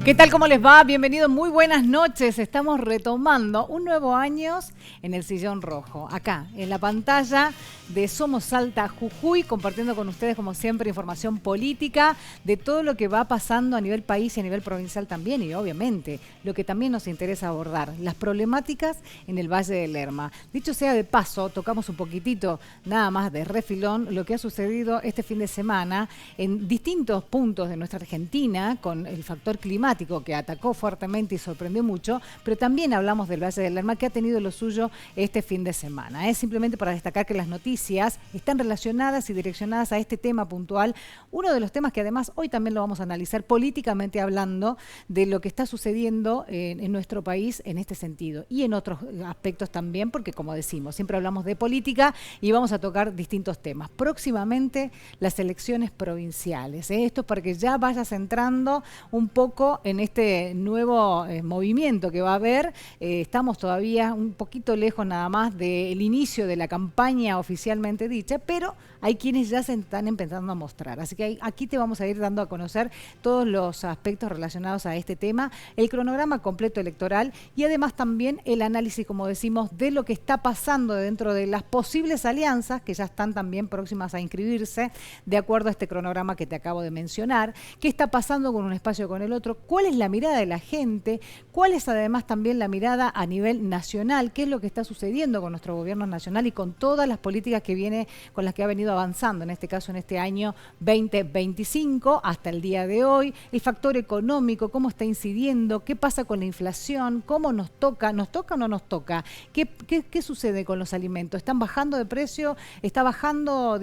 ¿Qué tal? ¿Cómo les va? Bienvenidos, muy buenas noches. Estamos retomando un nuevo año en el Sillón Rojo. Acá, en la pantalla de Somos Salta Jujuy, compartiendo con ustedes, como siempre, información política de todo lo que va pasando a nivel país y a nivel provincial también. Y obviamente, lo que también nos interesa abordar, las problemáticas en el Valle del Lerma. Dicho sea de paso, tocamos un poquitito, nada más de refilón, lo que ha sucedido este fin de semana en distintos puntos de nuestra Argentina con el factor climático que atacó fuertemente y sorprendió mucho, pero también hablamos del Valle del Lerma, que ha tenido lo suyo este fin de semana. Es simplemente para destacar que las noticias están relacionadas y direccionadas a este tema puntual, uno de los temas que además hoy también lo vamos a analizar políticamente hablando de lo que está sucediendo en nuestro país en este sentido y en otros aspectos también, porque como decimos, siempre hablamos de política y vamos a tocar distintos temas. Próximamente las elecciones provinciales, esto es para que ya vayas entrando un poco en este nuevo movimiento que va a haber. Estamos todavía un poquito lejos nada más del inicio de la campaña oficialmente dicha, pero hay quienes ya se están empezando a mostrar. Así que aquí te vamos a ir dando a conocer todos los aspectos relacionados a este tema, el cronograma completo electoral y además también el análisis, como decimos, de lo que está pasando dentro de las posibles alianzas que ya están también próximas a inscribirse de acuerdo a este cronograma que te acabo de mencionar. ¿Qué está pasando con un espacio o con el otro? ¿Cuál es la mirada de la gente? ¿Cuál es además también la mirada a nivel nacional? ¿Qué es lo que está sucediendo con nuestro gobierno nacional y con todas las políticas con las que ha venido avanzando, en este caso en este año 2025 hasta el día de hoy? El factor económico, cómo está incidiendo, qué pasa con la inflación, cómo nos toca o no nos toca, qué sucede con los alimentos, están bajando de precio, está bajando,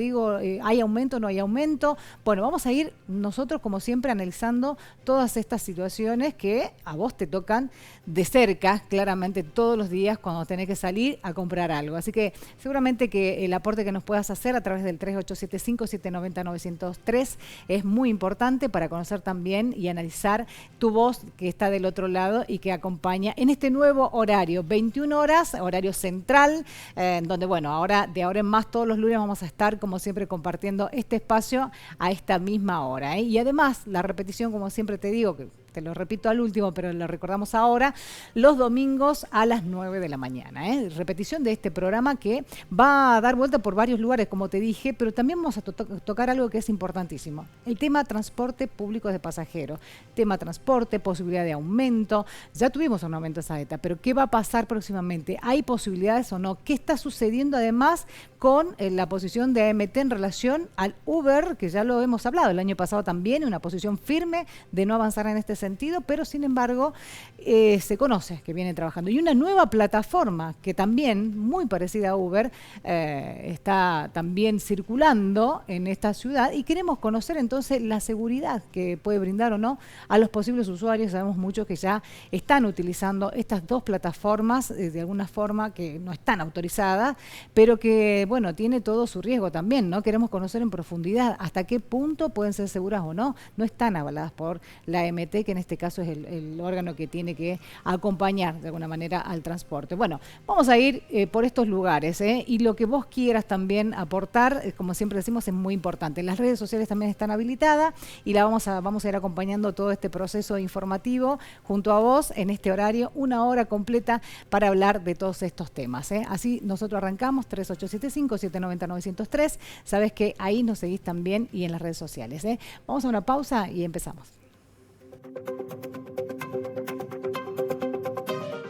hay aumento o no hay aumento. Bueno, vamos a ir nosotros como siempre analizando todas estas situaciones que a vos te tocan de cerca, claramente todos los días cuando tenés que salir a comprar algo. Así que seguramente que el aporte que nos puedas hacer a través del 3875-790-903 es muy importante para conocer también y analizar tu voz que está del otro lado y que acompaña en este nuevo horario, 21 horas, horario central, donde bueno, de ahora en más todos los lunes vamos a estar como siempre compartiendo este espacio a esta misma hora. Y además la repetición, como siempre te digo, que te lo repito al último, pero lo recordamos ahora, los domingos a las 9 de la mañana. Repetición de este programa que va a dar vuelta por varios lugares, como te dije, pero también vamos a tocar algo que es importantísimo. El tema transporte público de pasajeros. Tema transporte, posibilidad de aumento. Ya tuvimos un aumento de esa ETA, pero ¿qué va a pasar próximamente? ¿Hay posibilidades o no? ¿Qué está sucediendo además con la posición de AMT en relación al Uber, que ya lo hemos hablado el año pasado también, una posición firme de no avanzar en este sentido, pero sin embargo se conoce que viene trabajando. Y una nueva plataforma que también, muy parecida a Uber, está también circulando en esta ciudad y queremos conocer entonces la seguridad que puede brindar o no a los posibles usuarios. Sabemos muchos que ya están utilizando estas dos plataformas de alguna forma que no están autorizadas, pero que, bueno, tiene todo su riesgo también, ¿no? Queremos conocer en profundidad hasta qué punto pueden ser seguras o no. No están avaladas por la AMT, que en este caso es el órgano que tiene que acompañar de alguna manera al transporte. Bueno, vamos a ir por estos lugares y lo que vos quieras también aportar, como siempre decimos, es muy importante. Las redes sociales también están habilitadas y vamos a ir acompañando todo este proceso informativo junto a vos en este horario, una hora completa para hablar de todos estos temas. Así nosotros arrancamos, 3875-790-903. Sabes que ahí nos seguís también y en las redes sociales. Vamos a una pausa y empezamos.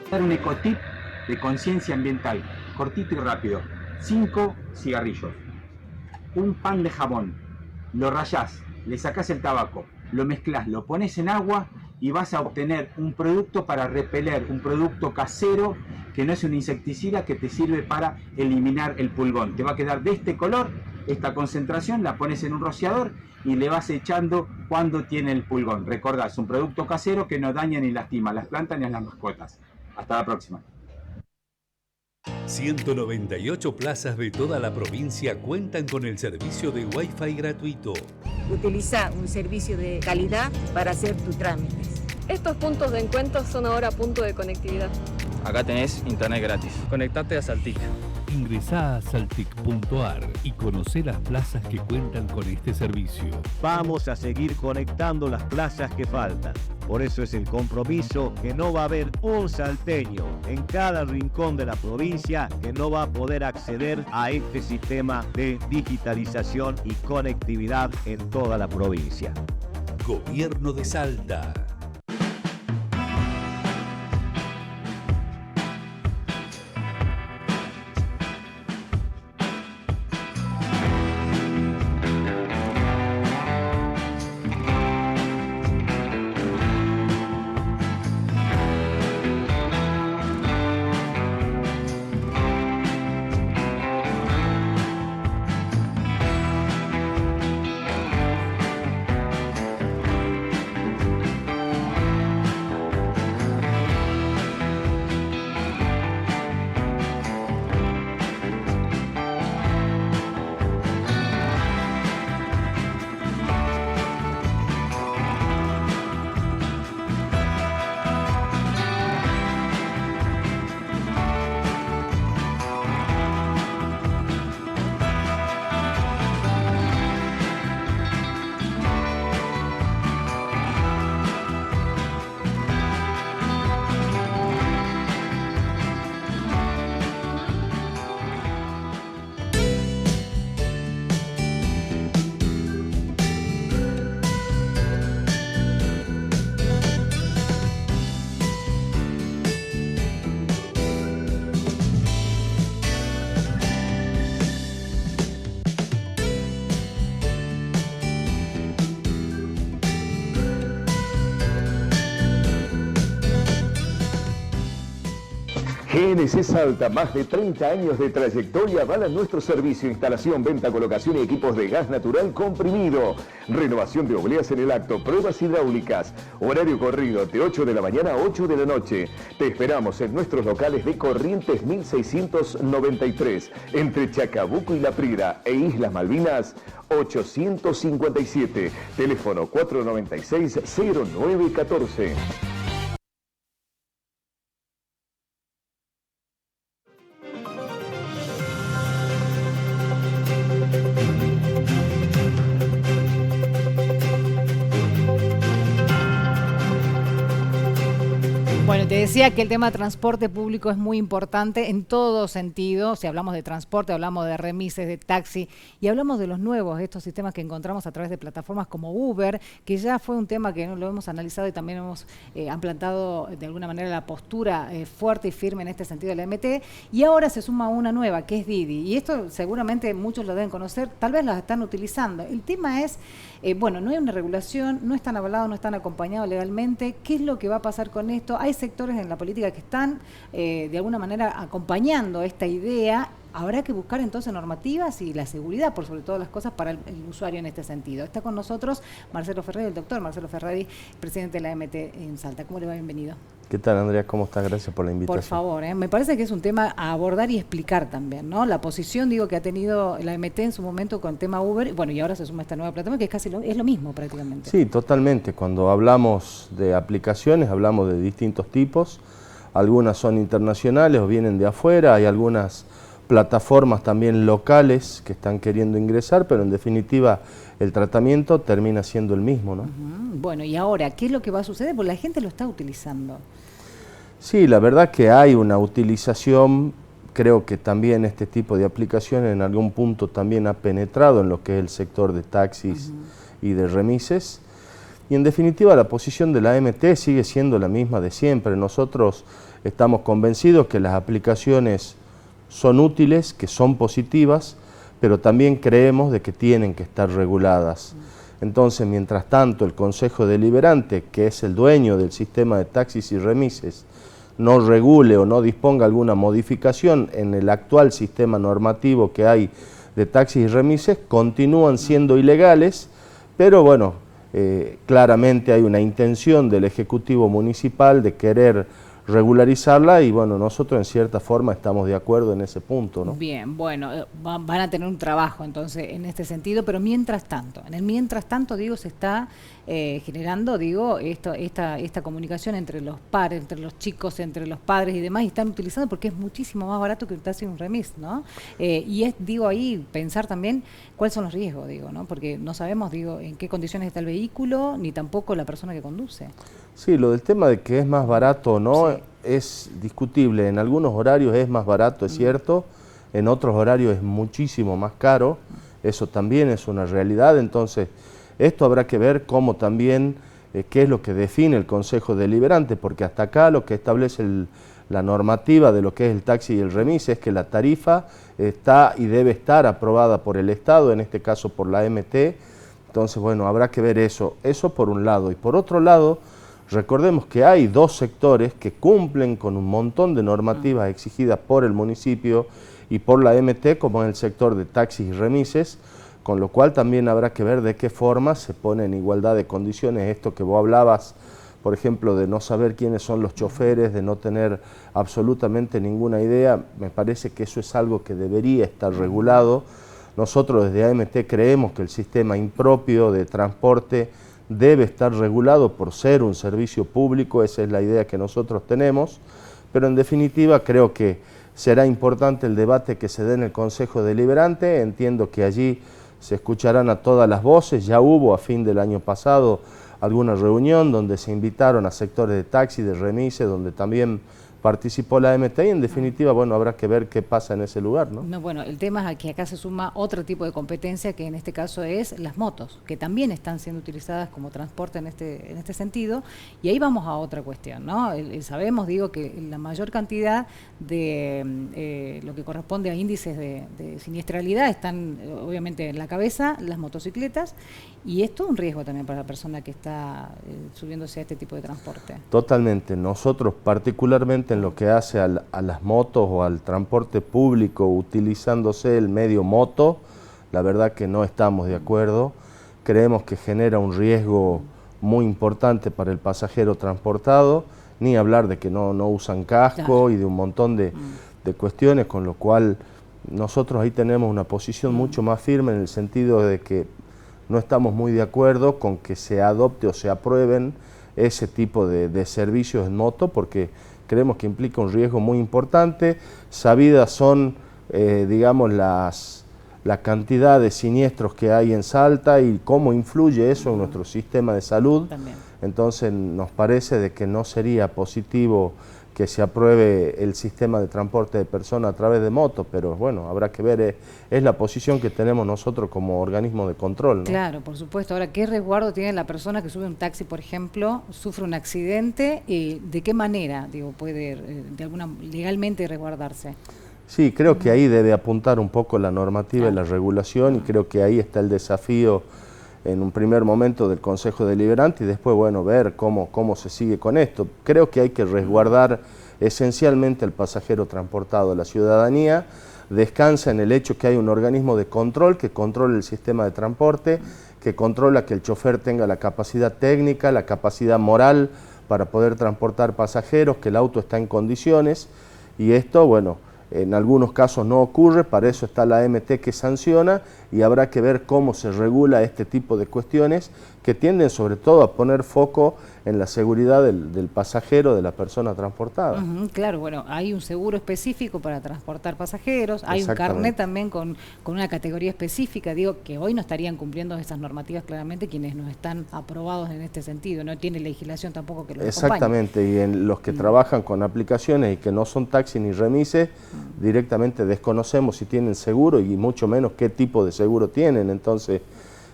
Dar un ecotip de conciencia ambiental, cortito y rápido. 5 cigarrillos, un pan de jamón, lo rayás, le sacás el tabaco, lo mezclás, lo pones en agua y vas a obtener un producto para repeler, un producto casero que no es un insecticida, que te sirve para eliminar el pulgón. Te va a quedar de este color, esta concentración, la pones en un rociador y le vas echando cuando tiene el pulgón. Recordá, es un producto casero que no daña ni lastima a las plantas ni a las mascotas. Hasta la próxima. 198 plazas de toda la provincia cuentan con el servicio de Wi-Fi gratuito. Utiliza un servicio de calidad para hacer tus trámites. Estos puntos de encuentro son ahora punto de conectividad. Acá tenés internet gratis. Conectate a Saltica. Ingresá a saltic.ar y conocé las plazas que cuentan con este servicio. Vamos a seguir conectando las plazas que faltan. Por eso es el compromiso que no va a haber un salteño en cada rincón de la provincia que no va a poder acceder a este sistema de digitalización y conectividad en toda la provincia. Gobierno de Salta. GNC Salta, más de 30 años de trayectoria, avalan nuestro servicio, instalación, venta, colocación y equipos de gas natural comprimido. Renovación de obleas en el acto, pruebas hidráulicas. Horario corrido de 8 de la mañana a 8 de la noche. Te esperamos en nuestros locales de Corrientes 1693, entre Chacabuco y La Prida e Islas Malvinas 857. Teléfono 496-0914. Bueno, te decía que el tema de transporte público es muy importante en todo sentido. Si hablamos de transporte, hablamos de remises, de taxi y hablamos de los nuevos, estos sistemas que encontramos a través de plataformas como Uber, que ya fue un tema que lo hemos analizado y también han plantado de alguna manera la postura fuerte y firme en este sentido de la MT. Y ahora se suma una nueva, que es Didi. Y esto seguramente muchos lo deben conocer, tal vez las están utilizando. El tema es, bueno, no hay una regulación, no están avalados, no están acompañados legalmente. ¿Qué es lo que va a pasar con esto? Hay sectores en la política que están de alguna manera acompañando esta idea. Habrá que buscar entonces normativas y la seguridad, por sobre todas las cosas, para el usuario en este sentido. Está con nosotros Marcelo Ferrari, el doctor Marcelo Ferrari, presidente de la MT en Salta. ¿Cómo le va? Bienvenido. ¿Qué tal, Andrea? ¿Cómo estás? Gracias por la invitación. Por favor, me parece que es un tema a abordar y explicar también, ¿no? La posición, digo, que ha tenido la MT en su momento con el tema Uber, bueno, y ahora se suma esta nueva plataforma, que es casi es lo mismo prácticamente. Sí, totalmente. Cuando hablamos de aplicaciones, hablamos de distintos tipos. Algunas son internacionales o vienen de afuera, hay algunas plataformas también locales que están queriendo ingresar, pero en definitiva el tratamiento termina siendo el mismo, ¿no? Bueno, y ahora, ¿qué es lo que va a suceder? Porque la gente lo está utilizando. Sí, la verdad que hay una utilización, creo que también este tipo de aplicaciones en algún punto también ha penetrado en lo que es el sector de taxis y de remises, y en definitiva la posición de la MT sigue siendo la misma de siempre. Nosotros estamos convencidos que las aplicaciones son útiles, que son positivas, pero también creemos de que tienen que estar reguladas. Entonces, mientras tanto, el Consejo Deliberante, que es el dueño del sistema de taxis y remises, no regule o no disponga alguna modificación en el actual sistema normativo que hay de taxis y remises, continúan siendo ilegales, pero bueno, claramente hay una intención del Ejecutivo Municipal de querer regularizarla y bueno, nosotros en cierta forma estamos de acuerdo en ese punto, ¿no? Bien, bueno, van a tener un trabajo entonces en este sentido, pero mientras tanto, en el mientras tanto, digo, se está generando, digo, esta comunicación entre los pares, entre los chicos, entre los padres y demás, y están utilizando porque es muchísimo más barato que hacer un remis, ¿no? Y es, digo, ahí pensar también cuáles son los riesgos, digo, ¿no? Porque no sabemos, digo, en qué condiciones está el vehículo, ni tampoco la persona que conduce. Sí, lo del tema de que es más barato o no Sí. es discutible. En algunos horarios es más barato, es cierto, en otros horarios es muchísimo más caro, eso también es una realidad. Entonces, esto habrá que ver cómo también, qué es lo que define el Consejo Deliberante, porque hasta acá lo que establece la normativa de lo que es el taxi y el remis es que la tarifa está y debe estar aprobada por el Estado, en este caso por la AMT. Entonces, bueno, habrá que ver eso por un lado. Y por otro lado, recordemos que hay dos sectores que cumplen con un montón de normativas exigidas por el municipio y por la AMT, como en el sector de taxis y remises, con lo cual también habrá que ver de qué forma se pone en igualdad de condiciones esto que vos hablabas, por ejemplo, de no saber quiénes son los choferes, de no tener absolutamente ninguna idea. Me parece que eso es algo que debería estar regulado. Nosotros desde AMT creemos que el sistema impropio de transporte debe estar regulado por ser un servicio público, esa es la idea que nosotros tenemos, pero en definitiva creo que será importante el debate que se dé en el Consejo Deliberante. Entiendo que allí se escucharán a todas las voces. Ya hubo a fin del año pasado alguna reunión donde se invitaron a sectores de taxi, de remises, donde también participó la AMT y en definitiva, bueno, habrá que ver qué pasa en ese lugar, ¿no? No, bueno, el tema es que acá se suma otro tipo de competencia que en este caso es las motos, que también están siendo utilizadas como transporte en este sentido, y ahí vamos a otra cuestión, ¿no? Sabemos, digo, que la mayor cantidad de lo que corresponde a índices de siniestralidad están obviamente en la cabeza, las motocicletas, y esto es un riesgo también para la persona que está subiéndose a este tipo de transporte. Totalmente. Nosotros particularmente en lo que hace a las motos o al transporte público utilizándose el medio moto, la verdad que no estamos de acuerdo. Creemos que genera un riesgo muy importante para el pasajero transportado, ni hablar de que no usan casco, claro, y de un montón de cuestiones, con lo cual nosotros ahí tenemos una posición mucho más firme en el sentido de que no estamos muy de acuerdo con que se adopte o se aprueben ese tipo de servicios en moto, porque creemos que implica un riesgo muy importante. Sabidas son, digamos, la cantidad de siniestros que hay en Salta y cómo influye eso en nuestro sistema de salud. También. Entonces nos parece de que no sería positivo que se apruebe el sistema de transporte de personas a través de motos, pero bueno, habrá que ver, es la posición que tenemos nosotros como organismo de control, ¿no? Claro, por supuesto. Ahora, ¿qué resguardo tiene la persona que sube un taxi, por ejemplo, sufre un accidente? ¿De qué manera, digo, puede legalmente resguardarse? Sí, creo que ahí debe apuntar un poco la normativa y la regulación, y creo que ahí está el desafío en un primer momento del Consejo Deliberante y después, bueno, ver cómo se sigue con esto. Creo que hay que resguardar esencialmente al pasajero transportado. La ciudadanía descansa en el hecho que hay un organismo de control que controla el sistema de transporte, que controla que el chofer tenga la capacidad técnica, la capacidad moral para poder transportar pasajeros, que el auto está en condiciones, y esto, bueno, en algunos casos no ocurre, para eso está la AMT que sanciona, y habrá que ver cómo se regula este tipo de cuestiones que tienden sobre todo a poner foco en la seguridad del pasajero, de la persona transportada. Claro, bueno, hay un seguro específico para transportar pasajeros, hay un carnet también con una categoría específica, digo que hoy no estarían cumpliendo esas normativas claramente quienes no están aprobados en este sentido, no tiene legislación tampoco que los acompañe. Exactamente, y en los que trabajan con aplicaciones y que no son taxi ni remises, directamente desconocemos si tienen seguro y mucho menos qué tipo de seguro tienen. Entonces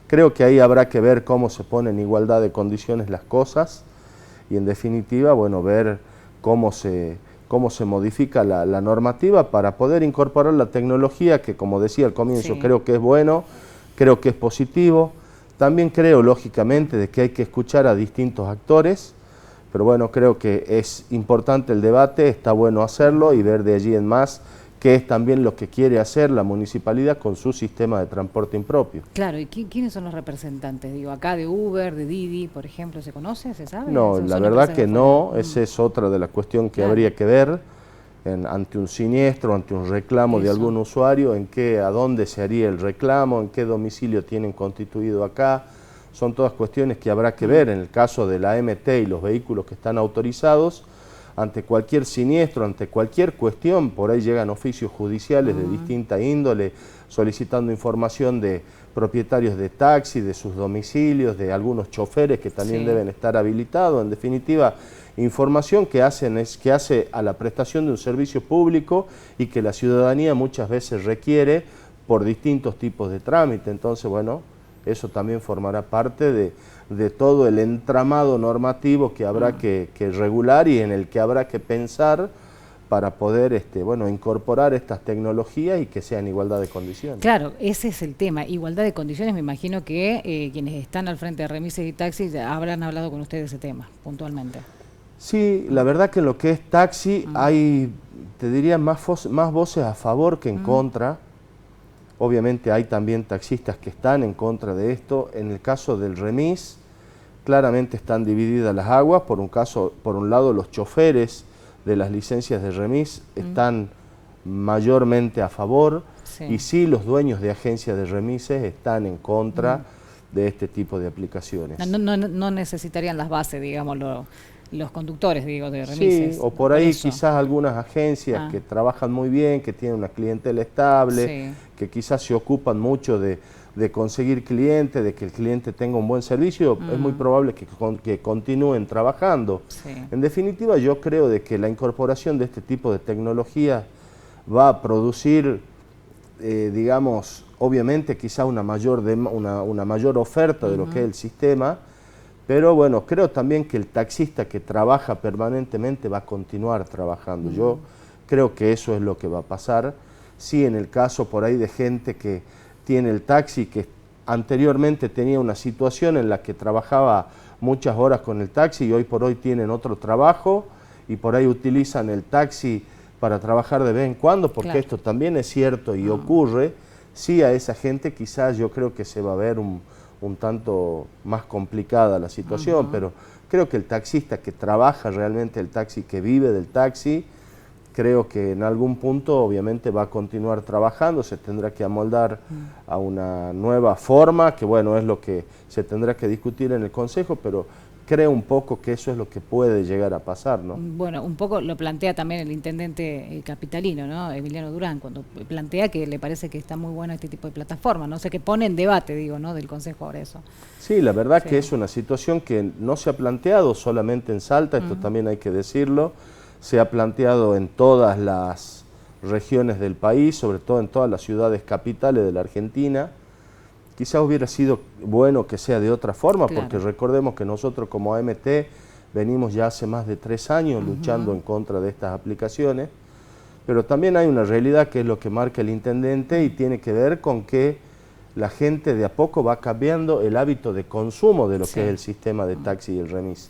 creo que ahí habrá que ver cómo se ponen en igualdad de condiciones las cosas y en definitiva, bueno, ver cómo se modifica la normativa para poder incorporar la tecnología que, como decía al comienzo, sí, creo que es bueno, creo que es positivo. También creo, lógicamente, de que hay que escuchar a distintos actores, pero bueno, creo que es importante el debate, está bueno hacerlo y ver de allí en más que es también lo que quiere hacer la municipalidad con su sistema de transporte impropio. Claro, ¿y quiénes son los representantes? Digo, acá de Uber, de Didi, por ejemplo, ¿se conoce? ¿Se sabe? No, la verdad que no, esa es otra de las cuestiones que habría que ver ante un siniestro, ante un reclamo de algún usuario, a dónde se haría el reclamo, en qué domicilio tienen constituido acá. Son todas cuestiones que habrá que ver en el caso de la AMT y los vehículos que están autorizados. Ante cualquier siniestro, ante cualquier cuestión, por ahí llegan oficios judiciales de distinta índole, solicitando información de propietarios de taxi, de sus domicilios, de algunos choferes que también deben estar habilitados. En definitiva, información que hace a la prestación de un servicio público y que la ciudadanía muchas veces requiere por distintos tipos de trámite. Entonces, bueno, eso también formará parte de todo el entramado normativo que habrá que regular y en el que habrá que pensar para poder incorporar estas tecnologías y que sean en igualdad de condiciones. Claro, ese es el tema, igualdad de condiciones. Me imagino que quienes están al frente de remises y taxis habrán hablado con ustedes de ese tema, puntualmente. Sí, la verdad que en lo que es taxi hay, te diría, más voces a favor que en contra. Obviamente hay también taxistas que están en contra de esto. En el caso del remis, claramente están divididas las aguas. Por un lado, los choferes de las licencias de remis están mayormente a favor, y sí, los dueños de agencias de remises están en contra de este tipo de aplicaciones. No necesitarían las bases, digamos, los conductores, digo, de remises. Sí, o por ahí quizás algunas agencias que trabajan muy bien, que tienen una clientela estable, que quizás se ocupan mucho de conseguir clientes, de que el cliente tenga un buen servicio, es muy probable que continúen trabajando. En definitiva, yo creo de que la incorporación de este tipo de tecnología va a producir, digamos, obviamente quizás una mayor oferta de lo que es el sistema, pero bueno, creo también que el taxista que trabaja permanentemente va a continuar trabajando. Yo creo que eso es lo que va a pasar. Sí, en el caso por ahí de gente que tiene el taxi, que anteriormente tenía una situación en la que trabajaba muchas horas con el taxi y hoy por hoy tienen otro trabajo y por ahí utilizan el taxi para trabajar de vez en cuando, porque esto también es cierto y ocurre. Sí, a esa gente quizás yo creo que se va a ver un tanto más complicada la situación, pero creo que el taxista que trabaja realmente el taxi, que vive del taxi, creo que en algún punto obviamente va a continuar trabajando, se tendrá que amoldar a una nueva forma, que bueno, es lo que se tendrá que discutir en el Consejo, pero creo un poco que eso es lo que puede llegar a pasar, ¿no? Bueno, un poco lo plantea también el intendente capitalino, ¿no? Emiliano Durán, cuando plantea que le parece que está muy bueno este tipo de plataforma, no sé, que pone en debate, digo, ¿no? Del Consejo ahora eso. Sí, la verdad que es una situación que no se ha planteado solamente en Salta, esto también hay que decirlo, se ha planteado en todas las regiones del país, sobre todo en todas las ciudades capitales de la Argentina. Quizás hubiera sido bueno que sea de otra forma, porque recordemos que nosotros como AMT venimos ya hace más de 3 años luchando en contra de estas aplicaciones, pero también hay una realidad que es lo que marca el intendente y tiene que ver con que la gente de a poco va cambiando el hábito de consumo de lo que es el sistema de taxi y el remis.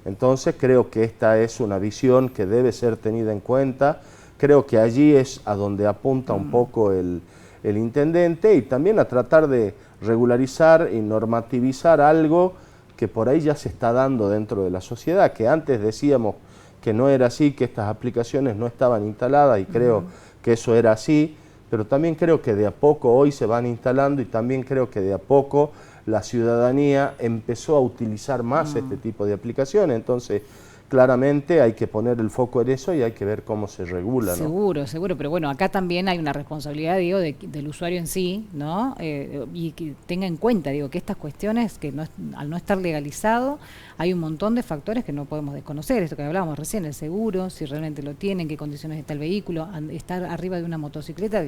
Entonces creo que esta es una visión que debe ser tenida en cuenta, creo que allí es a donde apunta un poco el intendente y también a tratar de regularizar y normativizar algo que por ahí ya se está dando dentro de la sociedad, que antes decíamos que no era así, que estas aplicaciones no estaban instaladas y creo que eso era así, pero también creo que de a poco hoy se van instalando y también creo que de a poco la ciudadanía empezó a utilizar más este tipo de aplicaciones, entonces claramente hay que poner el foco en eso y hay que ver cómo se regula, ¿no? Seguro, seguro, pero bueno, acá también hay una responsabilidad, digo, del usuario en sí, ¿no? Y que tenga en cuenta, digo, que estas cuestiones, que al no estar legalizado, hay un montón de factores que no podemos desconocer, esto que hablábamos recién, el seguro, si realmente lo tienen, en qué condiciones está el vehículo, estar arriba de una motocicleta,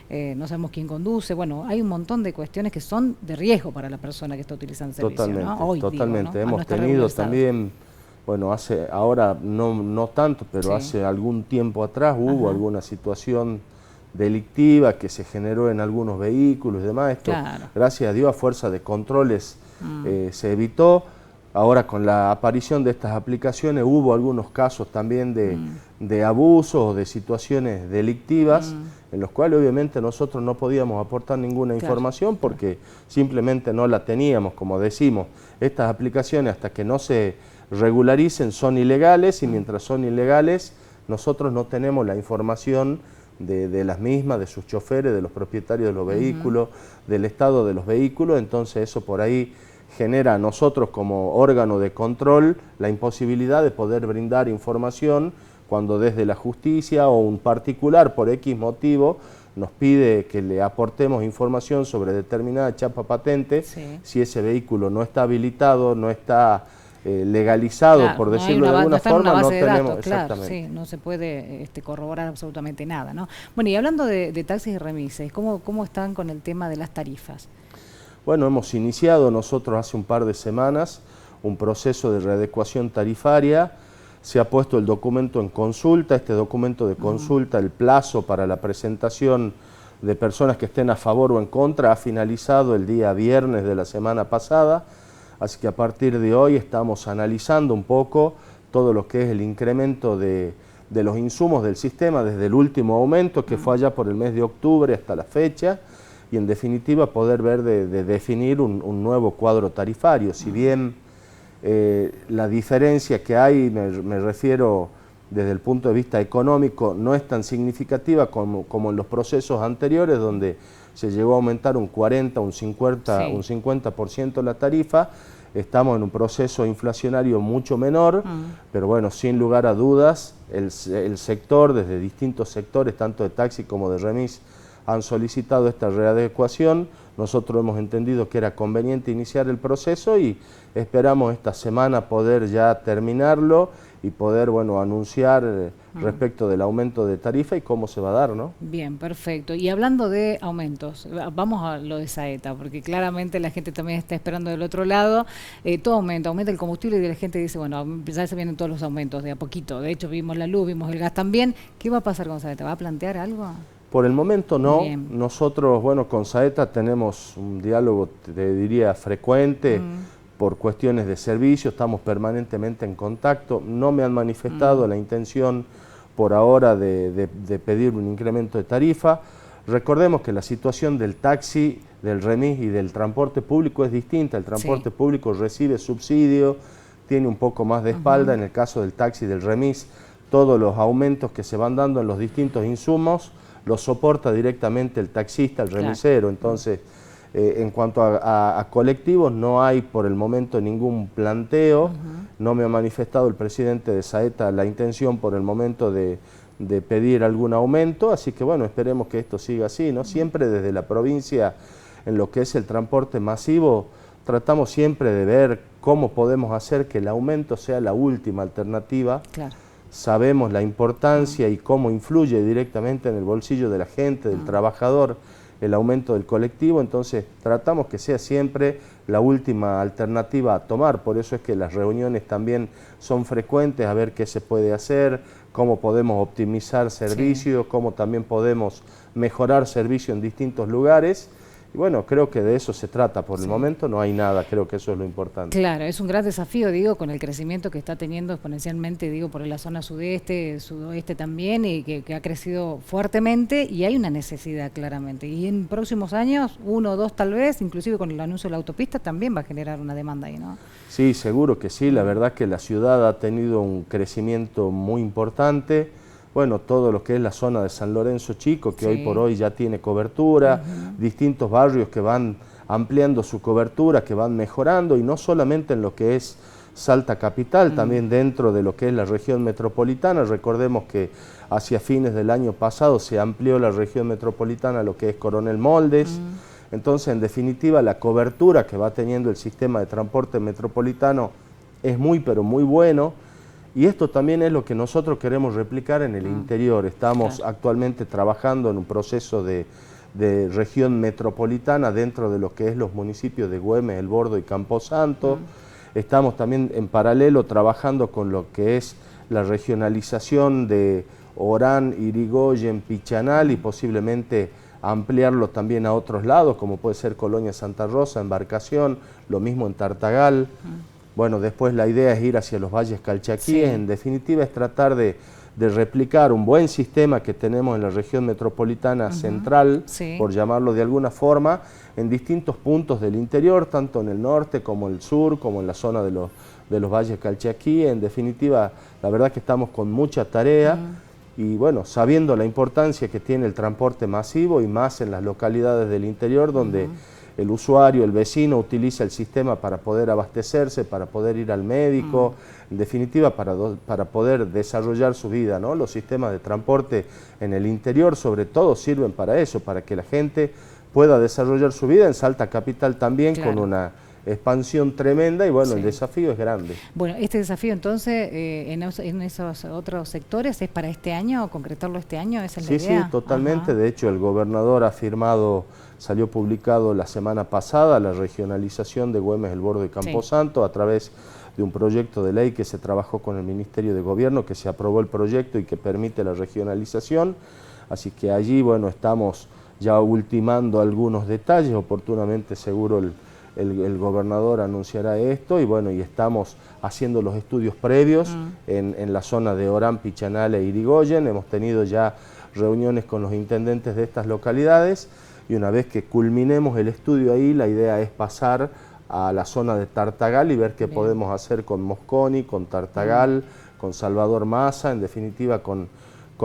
que no sabemos quién conduce, bueno, hay un montón de cuestiones que son de riesgo para la persona que está utilizando el servicio, ¿no? Hoy, totalmente, digo, ¿no? Hemos tenido también... Bueno, ahora no tanto, pero hace algún tiempo atrás hubo alguna situación delictiva que se generó en algunos vehículos y demás. Esto, gracias a Dios, a fuerza de controles se evitó. Ahora con la aparición de estas aplicaciones hubo algunos casos también de abusos o de situaciones delictivas en los cuales obviamente nosotros no podíamos aportar ninguna información porque simplemente no la teníamos. Como decimos, estas aplicaciones hasta que no se regularicen son ilegales y mientras son ilegales nosotros no tenemos la información de las mismas, de sus choferes, de los propietarios de los vehículos, del estado de los vehículos. Entonces eso por ahí genera a nosotros como órgano de control la imposibilidad de poder brindar información cuando desde la justicia o un particular por X motivo nos pide que le aportemos información sobre determinada chapa patente, si ese vehículo no está habilitado, no está legalizado, claro, por decirlo de alguna forma, no tenemos, exactamente. Sí, no se puede corroborar absolutamente nada, ¿no? Bueno, y hablando de taxis y remises, ¿cómo están con el tema de las tarifas? Bueno, hemos iniciado nosotros hace un par de semanas un proceso de readecuación tarifaria. Se ha puesto el documento en consulta. Este documento de consulta, el plazo para la presentación de personas que estén a favor o en contra, ha finalizado el día viernes de la semana pasada. Así que a partir de hoy estamos analizando un poco todo lo que es el incremento de los insumos del sistema desde el último aumento que fue allá por el mes de octubre hasta la fecha. Y en definitiva poder ver de definir un nuevo cuadro tarifario. Si bien la diferencia que hay, me refiero desde el punto de vista económico, no es tan significativa como en los procesos anteriores donde se llegó a aumentar un 40, un 50% la tarifa, estamos en un proceso inflacionario mucho menor, pero bueno, sin lugar a dudas, el sector, desde distintos sectores, tanto de taxi como de remis, han solicitado esta readecuación. Nosotros hemos entendido que era conveniente iniciar el proceso y esperamos esta semana poder ya terminarlo y poder, bueno, anunciar respecto del aumento de tarifa y cómo se va a dar, ¿no? Bien, perfecto. Y hablando de aumentos, vamos a lo de Saeta, porque claramente la gente también está esperando del otro lado. Todo aumenta el combustible y la gente dice, bueno, ya se vienen todos los aumentos de a poquito. De hecho, vimos la luz, vimos el gas también. ¿Qué va a pasar con Saeta? ¿Va a plantear algo? Por el momento no. Bien. Nosotros, bueno, con Saeta tenemos un diálogo, te diría, frecuente por cuestiones de servicio, estamos permanentemente en contacto. No me han manifestado la intención por ahora de pedir un incremento de tarifa. Recordemos que la situación del taxi, del remis y del transporte público es distinta. El transporte público recibe subsidio, tiene un poco más de espalda. En el caso del taxi y del remis, todos los aumentos que se van dando en los distintos insumos lo soporta directamente el taxista, el remisero. Entonces, en cuanto a colectivos, no hay por el momento ningún planteo. No me ha manifestado el presidente de Saeta la intención por el momento de pedir algún aumento, así que bueno, esperemos que esto siga así, ¿no? Siempre desde la provincia, en lo que es el transporte masivo, tratamos siempre de ver cómo podemos hacer que el aumento sea la última alternativa. Claro. Sabemos la importancia y cómo influye directamente en el bolsillo de la gente, del trabajador, el aumento del colectivo, entonces tratamos que sea siempre la última alternativa a tomar. Por eso es que las reuniones también son frecuentes, a ver qué se puede hacer, cómo podemos optimizar servicios, cómo también podemos mejorar servicio en distintos lugares. Y bueno, creo que de eso se trata. Por el momento no hay nada, creo que eso es lo importante. Claro, es un gran desafío, digo, con el crecimiento que está teniendo exponencialmente, digo, por la zona sudeste, sudoeste también, y que ha crecido fuertemente, y hay una necesidad claramente. Y en próximos años, 1 o 2 tal vez, inclusive con el anuncio de la autopista, también va a generar una demanda ahí, ¿no? Sí, seguro que sí. La verdad que la ciudad ha tenido un crecimiento muy importante. Bueno, todo lo que es la zona de San Lorenzo Chico, que hoy por hoy ya tiene cobertura, distintos barrios que van ampliando su cobertura, que van mejorando, y no solamente en lo que es Salta Capital, también dentro de lo que es la región metropolitana. Recordemos que hacia fines del año pasado se amplió la región metropolitana a lo que es Coronel Moldes. Entonces, en definitiva, la cobertura que va teniendo el sistema de transporte metropolitano es muy, pero muy bueno. Y esto también es lo que nosotros queremos replicar en el interior. Estamos actualmente trabajando en un proceso de región metropolitana dentro de lo que es los municipios de Güemes, El Bordo y Camposanto. Estamos también en paralelo trabajando con lo que es la regionalización de Orán, Irigoyen, Pichanal y posiblemente ampliarlo también a otros lados, como puede ser Colonia Santa Rosa, Embarcación, lo mismo en Tartagal. Bueno, después la idea es ir hacia los valles calchaquíes. Sí. En definitiva es tratar de replicar un buen sistema que tenemos en la región metropolitana central, Sí. por llamarlo de alguna forma, en distintos puntos del interior, tanto en el norte como el sur, como en la zona de los valles calchaquíes. En definitiva, la verdad que estamos con mucha tarea. Y bueno, sabiendo la importancia que tiene el transporte masivo y más en las localidades del interior donde el usuario, el vecino utiliza el sistema para poder abastecerse, para poder ir al médico, en definitiva para poder desarrollar su vida, ¿no? Los sistemas de transporte en el interior sobre todo sirven para eso, para que la gente pueda desarrollar su vida en Salta Capital también, Claro. con una expansión tremenda y bueno, Sí. el desafío es grande. Bueno, este desafío entonces en esos otros sectores es para este año, concretarlo este año, ¿esa es la Sí, idea? sí, totalmente. Ajá. De hecho, el gobernador ha firmado, salió publicado la semana pasada, la regionalización de Güemes, El Bordo y Camposanto a través de un proyecto de ley que se trabajó con el Ministerio de Gobierno, que se aprobó el proyecto y que permite la regionalización. Así que allí, bueno, estamos ya ultimando algunos detalles, oportunamente seguro el gobernador anunciará esto y bueno, y estamos haciendo los estudios previos en la zona de Orán, Pichanal e Irigoyen. Hemos tenido ya reuniones con los intendentes de estas localidades y una vez que culminemos el estudio ahí, la idea es pasar a la zona de Tartagal y ver qué podemos hacer con Mosconi, con Tartagal, con Salvador Massa, en definitiva con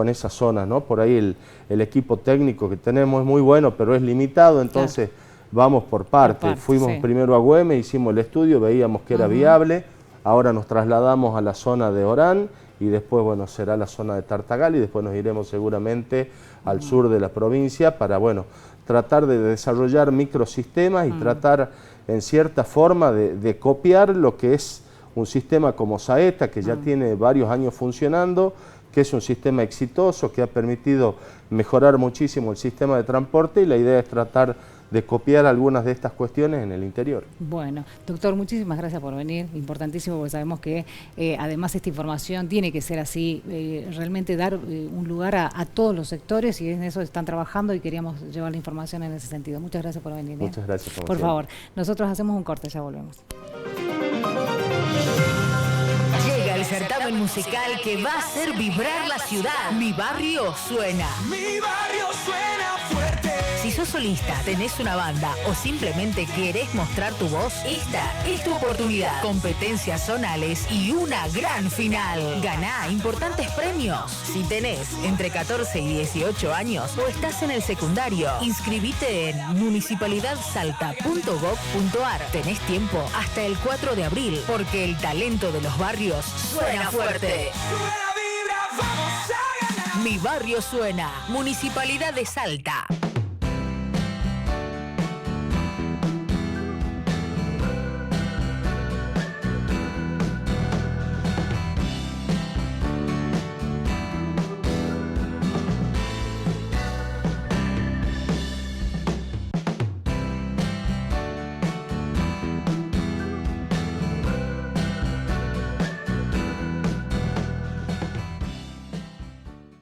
esa zona, ¿no? Por ahí el equipo técnico que tenemos es muy bueno, pero es limitado, entonces vamos por parte. Fuimos primero a Güemes, hicimos el estudio, veíamos que era viable, ahora nos trasladamos a la zona de Orán y después, bueno, será la zona de Tartagal y después nos iremos seguramente al sur de la provincia para, bueno, tratar de desarrollar microsistemas y tratar en cierta forma de copiar lo que es un sistema como Saeta, que ya tiene varios años funcionando, que es un sistema exitoso, que ha permitido mejorar muchísimo el sistema de transporte y la idea es tratar de copiar algunas de estas cuestiones en el interior. Bueno, doctor, muchísimas gracias por venir, importantísimo porque sabemos que además esta información tiene que ser así, realmente dar un lugar a todos los sectores y en eso están trabajando y queríamos llevar la información en ese sentido. Muchas gracias por venir. Muchas gracias. Por favor, nosotros hacemos un corte, ya volvemos. Llega el certamen musical que va a hacer vibrar la ciudad. Mi barrio suena. Mi barrio suena fuerte. Si sos solista, tenés una banda o simplemente querés mostrar tu voz, esta es tu oportunidad. Competencias zonales y una gran final. Ganá importantes premios. Si tenés entre 14 y 18 años o estás en el secundario, inscribite en municipalidadsalta.gov.ar. Tenés tiempo hasta el 4 de abril, porque el talento de los barrios suena fuerte. Suena, vibra, vamos a ganar. Mi barrio suena. Municipalidad de Salta.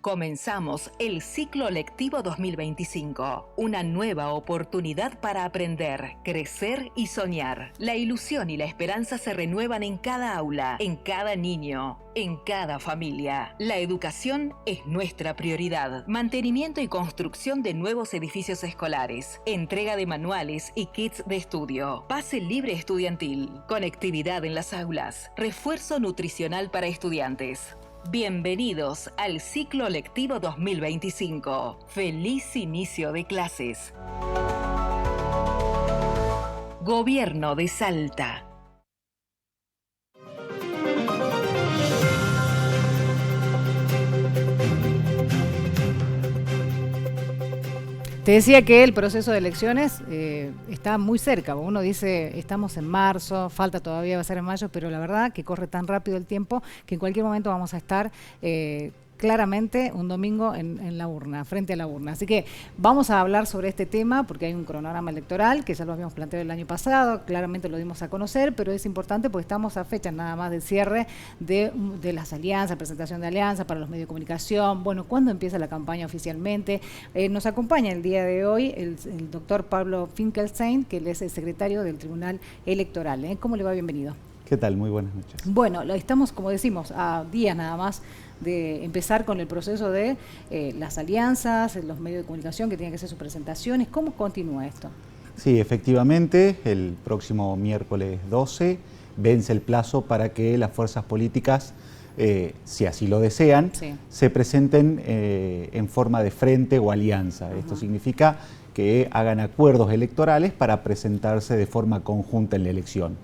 Comenzamos el ciclo lectivo 2025, una nueva oportunidad para aprender, crecer y soñar. La ilusión y la esperanza se renuevan en cada aula, en cada niño, en cada familia. La educación es nuestra prioridad. Mantenimiento y construcción de nuevos edificios escolares, entrega de manuales y kits de estudio, pase libre estudiantil, conectividad en las aulas, refuerzo nutricional para estudiantes. Bienvenidos al ciclo lectivo 2025. Feliz inicio de clases. Gobierno de Salta. Te decía que el proceso de elecciones está muy cerca. Uno dice, estamos en marzo, falta todavía, va a ser en mayo, pero la verdad que corre tan rápido el tiempo que en cualquier momento vamos a estar claramente un domingo en la urna, frente a la urna. Así que vamos a hablar sobre este tema porque hay un cronograma electoral que ya lo habíamos planteado el año pasado, claramente lo dimos a conocer, pero es importante porque estamos a fechas nada más del cierre de las alianzas, presentación de alianzas para los medios de comunicación. Bueno, ¿cuándo empieza la campaña oficialmente? Nos acompaña el día de hoy el doctor Pablo Finkelstein, que él es el secretario del Tribunal Electoral. ¿Cómo le va? Bienvenido. ¿Qué tal? Muy buenas noches. Bueno, estamos, como decimos, a días nada más de empezar con el proceso de las alianzas, los medios de comunicación que tienen que hacer sus presentaciones. ¿Cómo continúa esto? Sí, efectivamente, el próximo miércoles 12 vence el plazo para que las fuerzas políticas, si así lo desean, Sí. se presenten en forma de frente o alianza. Esto significa que hagan acuerdos electorales para presentarse de forma conjunta en la elección.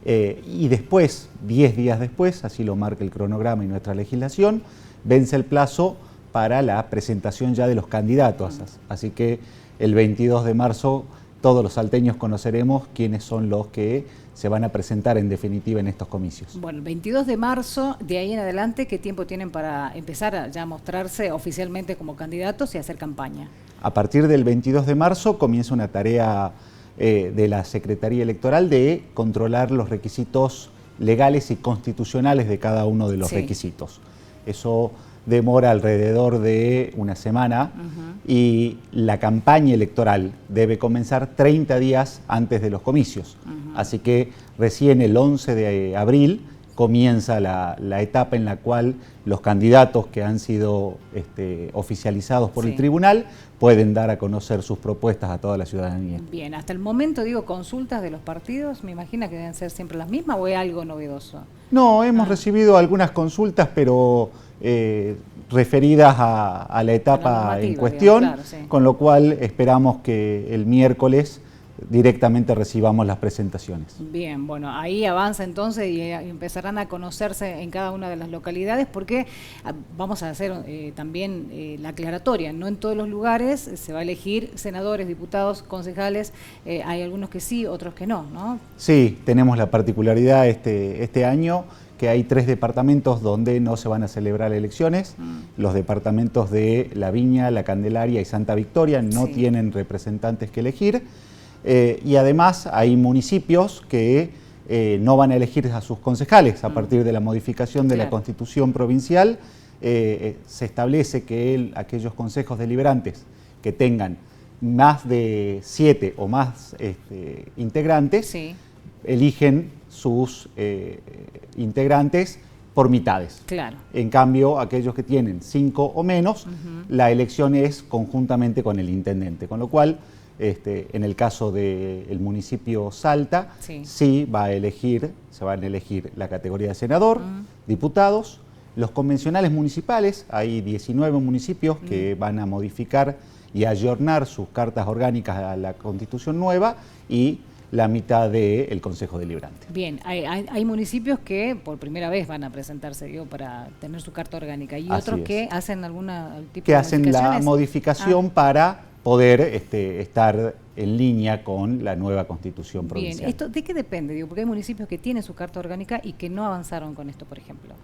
Y después, 10 días después, así lo marca el cronograma y nuestra legislación, vence el plazo para la presentación ya de los candidatos. Así que el 22 de marzo todos los salteños conoceremos quiénes son los que se van a presentar en definitiva en estos comicios. Bueno, el 22 de marzo, de ahí en adelante, ¿qué tiempo tienen para empezar a ya mostrarse oficialmente como candidatos y hacer campaña? A partir del 22 de marzo comienza una tarea de la Secretaría Electoral de controlar los requisitos legales y constitucionales de cada uno de los requisitos. Eso demora alrededor de una semana y la campaña electoral debe comenzar 30 días antes de los comicios. Así que recién el 11 de abril comienza la etapa en la cual los candidatos que han sido oficializados por el tribunal pueden dar a conocer sus propuestas a toda la ciudadanía. Bien, hasta el momento, digo, consultas de los partidos, me imagino que deben ser siempre las mismas o es algo novedoso. No, hemos recibido algunas consultas, pero referidas a la etapa en cuestión, digamos, claro, sí. Con lo cual esperamos que el miércoles directamente recibamos las presentaciones. Bien, bueno, ahí avanza entonces y empezarán a conocerse en cada una de las localidades porque vamos a hacer también la aclaratoria, no en todos los lugares se va a elegir senadores, diputados, concejales, hay algunos que sí, otros que no, ¿no? Sí, tenemos la particularidad este año que hay 3 departamentos donde no se van a celebrar elecciones. Los departamentos de La Viña, La Candelaria y Santa Victoria no tienen representantes que elegir. Y además hay municipios que no van a elegir a sus concejales a partir de la modificación de la Constitución provincial. Se establece que aquellos consejos deliberantes que tengan más de 7 o más integrantes eligen sus integrantes por mitades. Claro. En cambio, aquellos que tienen 5 o menos, la elección es conjuntamente con el intendente, con lo cual en el caso del municipio Salta, se van a elegir la categoría de senador, diputados, los convencionales municipales, hay 19 municipios que van a modificar y ayornar sus cartas orgánicas a la Constitución nueva y la mitad del Consejo Deliberante. Bien, hay municipios que por primera vez van a presentarse, digo, para tener su carta orgánica y otros que hacen alguna tipo que de hacen la modificación para poder estar en línea con la nueva Constitución provincial. Bien, ¿esto de qué depende? Digo, porque hay municipios que tienen su carta orgánica y que no avanzaron con esto, por ejemplo.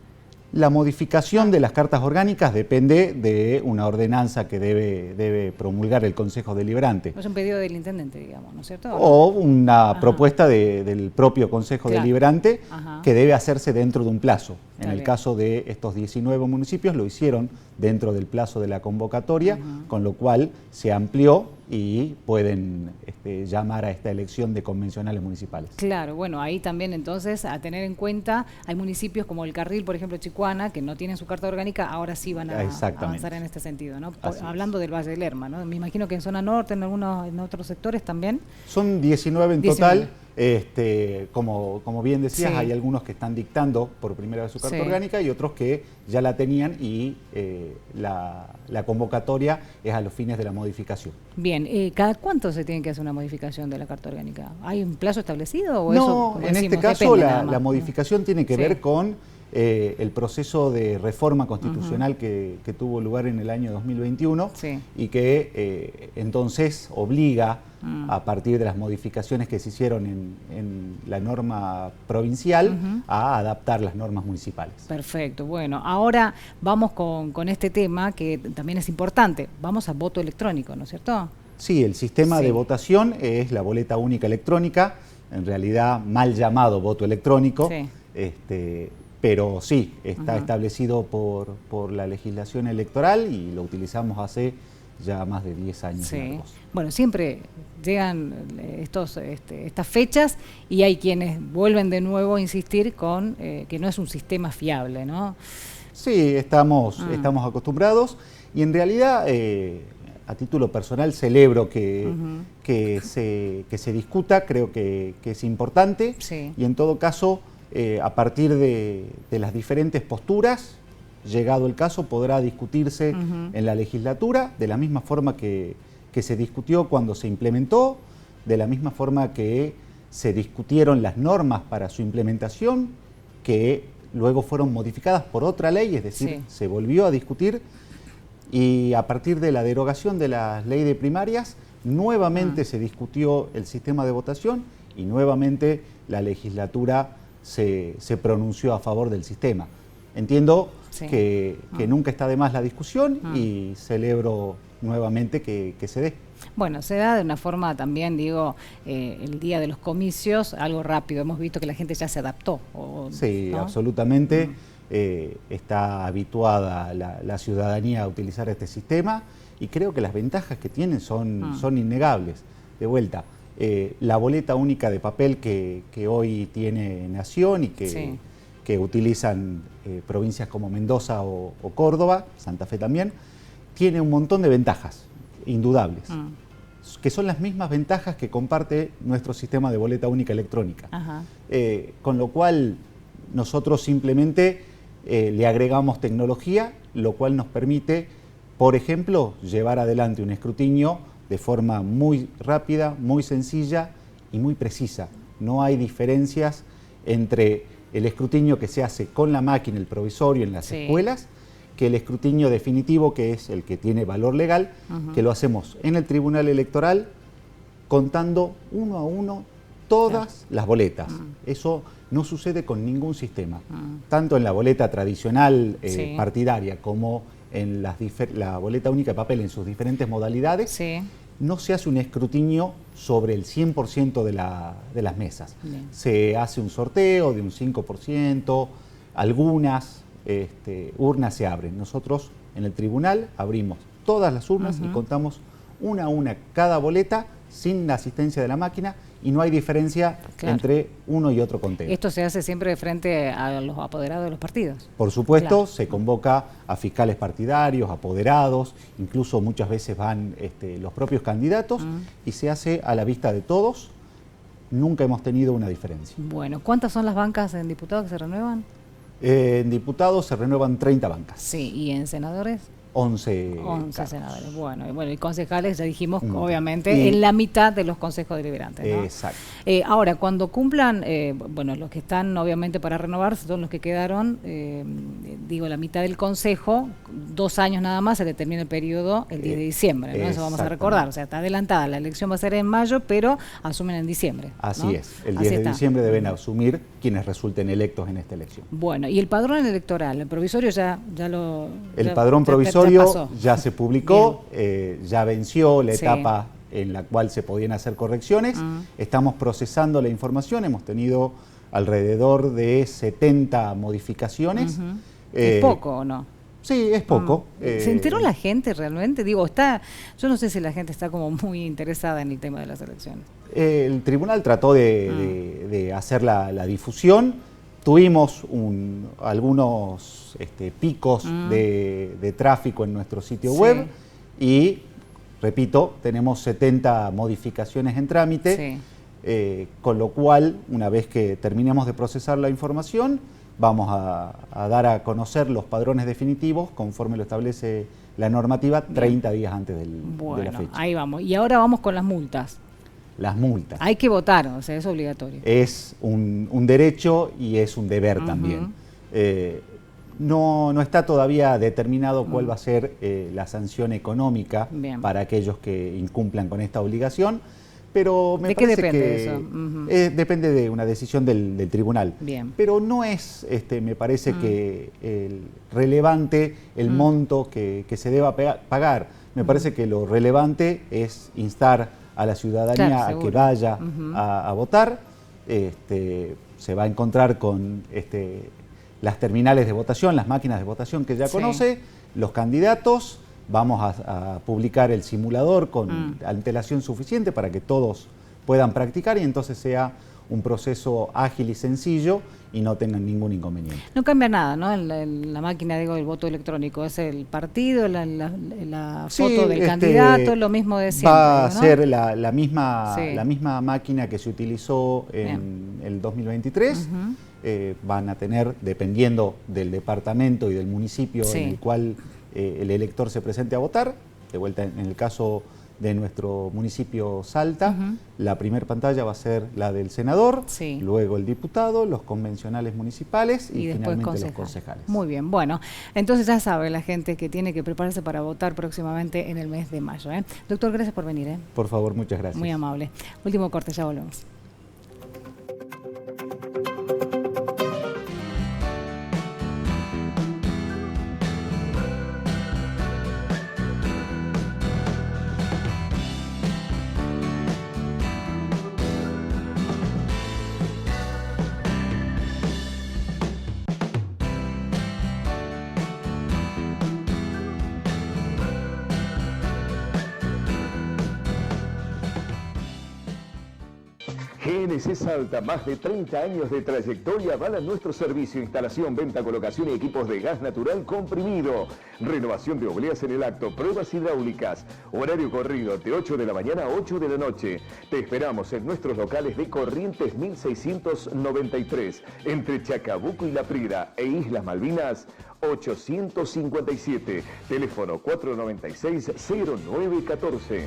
La modificación de las cartas orgánicas depende de una ordenanza que debe promulgar el Consejo Deliberante. No es un pedido del intendente, digamos, ¿no es cierto? O una propuesta del propio Consejo Deliberante que debe hacerse dentro de un plazo. En el caso de estos 19 municipios lo hicieron dentro del plazo de la convocatoria, con lo cual se amplió y pueden llamar a esta elección de convencionales municipales. Claro, bueno, ahí también entonces a tener en cuenta, hay municipios como El Carril, por ejemplo, Chicuana, que no tienen su carta orgánica, ahora sí van a avanzar en este sentido, ¿no? Hablando del Valle del Lerma, ¿no? Me imagino que en zona norte, en otros sectores también. Son 19 en total. Como bien decías, hay algunos que están dictando por primera vez su carta orgánica y otros que ya la tenían y la convocatoria es a los fines de la modificación. Bien, ¿cada cuánto se tiene que hacer una modificación de la carta orgánica? ¿Hay un plazo establecido? ¿O no, eso, en este caso la modificación tiene que ver con el proceso de reforma constitucional que tuvo lugar en el año 2021 y que entonces obliga a partir de las modificaciones que se hicieron en la norma provincial a adaptar las normas municipales. Perfecto, bueno, ahora vamos con este tema que también es importante, vamos a voto electrónico, ¿no es cierto? Sí, el sistema de votación es la boleta única electrónica, en realidad mal llamado voto electrónico, pero sí, está establecido por la legislación electoral y lo utilizamos hace ya más de 10 años Sí. largos. Bueno, siempre llegan estas fechas y hay quienes vuelven de nuevo a insistir con que no es un sistema fiable, ¿no? Sí, estamos acostumbrados y en realidad, a título personal, celebro que se discuta, creo que es importante, Sí. y en todo caso, a partir de las diferentes posturas, llegado el caso, podrá discutirse en la legislatura de la misma forma que se discutió cuando se implementó, de la misma forma que se discutieron las normas para su implementación, que luego fueron modificadas por otra ley, es decir, Sí. se volvió a discutir, y a partir de la derogación de la ley de primarias, nuevamente se discutió el sistema de votación y nuevamente la legislatura se pronunció a favor del sistema. Entiendo Sí. que nunca está de más la discusión y celebro nuevamente que se dé. Bueno, se da de una forma también, digo, el día de los comicios, algo rápido. Hemos visto que la gente ya se adaptó. Sí, ¿no? absolutamente. Está habituada la ciudadanía a utilizar este sistema y creo que las ventajas que tienen son innegables. De vuelta, la boleta única de papel que hoy tiene Nación y que utilizan provincias como Mendoza o Córdoba, Santa Fe también, tiene un montón de ventajas, indudables, que son las mismas ventajas que comparte nuestro sistema de boleta única electrónica. Ajá. Con lo cual nosotros simplemente le agregamos tecnología, lo cual nos permite, por ejemplo, llevar adelante un escrutinio de forma muy rápida, muy sencilla y muy precisa. No hay diferencias entre el escrutinio que se hace con la máquina, el provisorio en las escuelas, que el escrutinio definitivo, que es el que tiene valor legal, que lo hacemos en el Tribunal Electoral contando uno a uno todas las boletas. Eso no sucede con ningún sistema, tanto en la boleta tradicional partidaria como en la boleta única de papel en sus diferentes modalidades. No se hace un escrutinio sobre el 100% de las mesas. Bien. Se hace un sorteo de un 5%, algunas urnas se abren. Nosotros en el tribunal abrimos todas las urnas y contamos una a una cada boleta sin la asistencia de la máquina y no hay diferencia entre uno y otro conteo. Esto se hace siempre de frente a los apoderados de los partidos. Por supuesto, se convoca a fiscales partidarios, apoderados, incluso muchas veces van los propios candidatos y se hace a la vista de todos. Nunca hemos tenido una diferencia. Bueno, ¿cuántas son las bancas en diputados que se renuevan? En diputados se renuevan 30 bancas. Sí, ¿y en senadores? 11 senadores. Bueno, y concejales, ya dijimos, obviamente, Y- en la mitad de los consejos deliberantes, ¿no? Exacto. Ahora, cuando cumplan, bueno, los que están obviamente para renovar son los que quedaron, digo, la mitad del consejo, 2 años nada más, se le termina el periodo el 10 de diciembre, ¿no? Eso vamos a recordar, o sea, está adelantada, la elección va a ser en mayo, pero asumen en diciembre. Así ¿no? es, el Así 10 de está. diciembre deben asumir quienes resulten electos en esta elección. Bueno, y el padrón electoral, el provisorio ya lo... El ya- padrón ya provisorio pasó. ya se publicó, ya venció la Sí. etapa en la cual se podían hacer correcciones. Estamos procesando la información, hemos tenido alrededor de 70 modificaciones. ¿Es poco o no? Sí, es poco. ¿Se enteró la gente realmente? Digo, yo no sé si la gente está como muy interesada en el tema de las elecciones. El tribunal trató de hacer la difusión. Tuvimos algunos picos de tráfico en nuestro sitio web y, repito, tenemos 70 modificaciones en trámite, con lo cual, una vez que terminemos de procesar la información, vamos a dar a conocer los padrones definitivos conforme lo establece la normativa 30 días antes de la Bueno, fecha. ahí vamos. Y ahora vamos con las multas. Las multas. Hay que votar, o sea, es obligatorio. Es un derecho y es un deber también. No está todavía determinado cuál va a ser la sanción económica para aquellos que incumplan con esta obligación, pero me ¿De qué parece depende que eso? depende de una decisión del tribunal. Bien. Pero no es, me parece que relevante el monto que se deba pagar. Me parece que lo relevante es instar a la ciudadanía a que vaya a votar. Se va a encontrar con las terminales de votación, las máquinas de votación que ya conoce, los candidatos, vamos a publicar el simulador con antelación suficiente para que todos puedan practicar y entonces sea un proceso ágil y sencillo y no tengan ningún inconveniente. No cambia nada, ¿no? En la máquina, digo, del voto electrónico. Es el partido, la foto del candidato, lo mismo de siempre. Va a ¿no? ser la misma máquina que se utilizó en el 2023. Van a tener, dependiendo del departamento y del municipio en el cual el elector se presente a votar, de vuelta en el caso de nuestro municipio Salta, la primera pantalla va a ser la del senador, luego el diputado, los convencionales municipales y finalmente los concejales. Muy bien, bueno, entonces ya sabe la gente que tiene que prepararse para votar próximamente en el mes de mayo. Doctor, gracias por venir. Por favor, muchas gracias. Muy amable. Último corte, ya volvemos. GNC Salta, más de 30 años de trayectoria, avalan nuestro servicio, instalación, venta, colocación y equipos de gas natural comprimido, renovación de obleas en el acto, pruebas hidráulicas, horario corrido de 8 de la mañana a 8 de la noche. Te esperamos en nuestros locales de Corrientes 1693, entre Chacabuco y La Prida e Islas Malvinas, 857, teléfono 496-0914.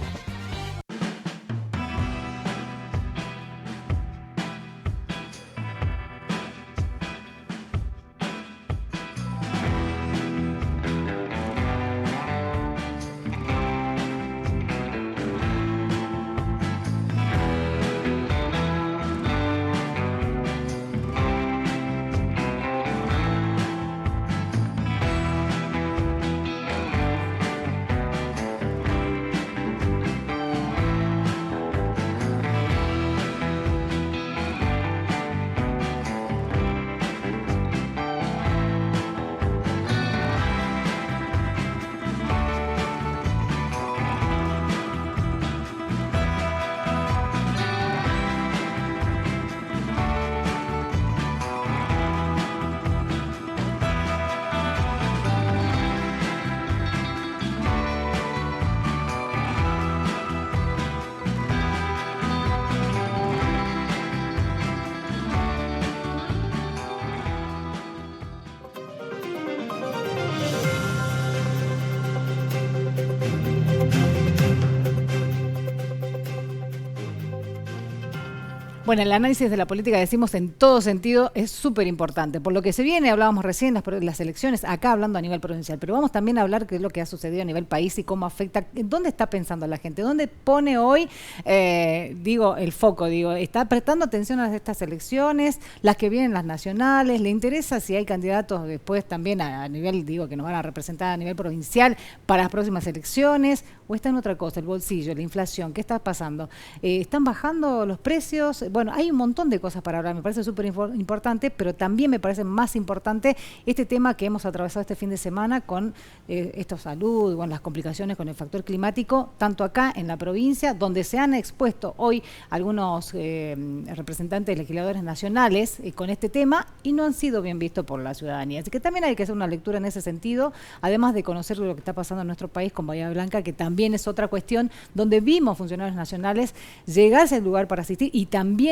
Bueno, el análisis de la política, decimos en todo sentido, es súper importante. Por lo que se viene, hablábamos recién, las elecciones, acá hablando a nivel provincial, pero vamos también a hablar qué es lo que ha sucedido a nivel país y cómo afecta, dónde está pensando la gente, dónde pone hoy, el foco, está prestando atención a estas elecciones, las que vienen, las nacionales, le interesa si hay candidatos después también a nivel, que nos van a representar a nivel provincial para las próximas elecciones, o está en otra cosa, el bolsillo, la inflación, ¿qué está pasando? ¿Están bajando los precios? Bueno, hay un montón de cosas para hablar, me parece súper importante, pero también me parece más importante este tema que hemos atravesado este fin de semana con esto salud, las complicaciones con el factor climático, tanto acá en la provincia, donde se han expuesto hoy algunos representantes legisladores nacionales con este tema y no han sido bien vistos por la ciudadanía. Así que también hay que hacer una lectura en ese sentido, además de conocer lo que está pasando en nuestro país con Bahía Blanca, que también es otra cuestión donde vimos funcionarios nacionales llegarse al lugar para asistir y también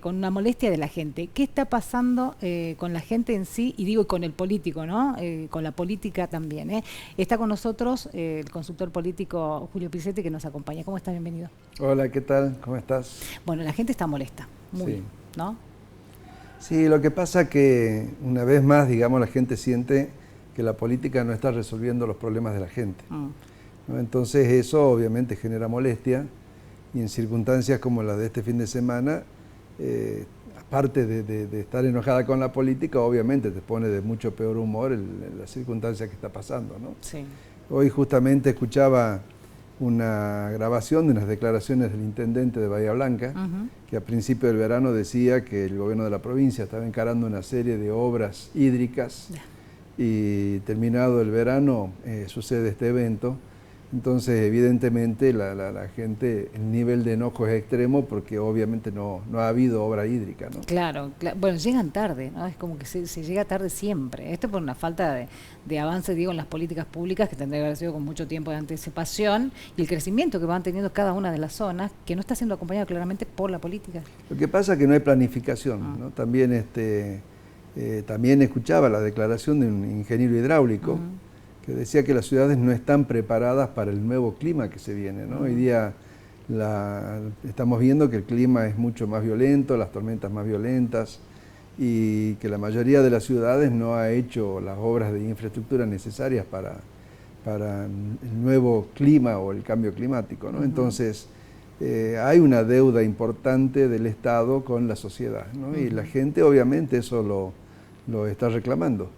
con una molestia de la gente. ¿Qué está pasando con la gente en sí? Y con el político, ¿no? Con la política también. Está con nosotros el consultor político Julio Pisetti, que nos acompaña. ¿Cómo estás? Bienvenido. Hola, ¿qué tal? ¿Cómo estás? Bueno, la gente está molesta, muy, ¿no? Sí, lo que pasa que una vez más, la gente siente que la política no está resolviendo los problemas de la gente. ¿No? Entonces eso obviamente genera molestia y en circunstancias como la de este fin de semana, aparte de estar enojada con la política, obviamente te pone de mucho peor humor en las circunstancias que está pasando, ¿no? Sí. Hoy justamente escuchaba una grabación de unas declaraciones del intendente de Bahía Blanca, que a principio del verano decía que el gobierno de la provincia estaba encarando una serie de obras hídricas y terminado el verano sucede este evento. Entonces, evidentemente, la gente, el nivel de enojo es extremo porque obviamente no ha habido obra hídrica, ¿no? Claro, bueno, llegan tarde, ¿no? Es como que se llega tarde siempre. Esto por una falta de avance, digo, en las políticas públicas, que tendría que haber sido con mucho tiempo de anticipación, y el crecimiento que van teniendo cada una de las zonas, que no está siendo acompañado claramente por la política. Lo que pasa es que no hay planificación, ¿no? También, también escuchaba la declaración de un ingeniero hidráulico, que decía que las ciudades no están preparadas para el nuevo clima que se viene, ¿no? Hoy día estamos viendo que el clima es mucho más violento, las tormentas más violentas, y que la mayoría de las ciudades no ha hecho las obras de infraestructura necesarias para el nuevo clima o el cambio climático, ¿no? Entonces, hay una deuda importante del Estado con la sociedad, ¿no? Y la gente obviamente eso lo está reclamando.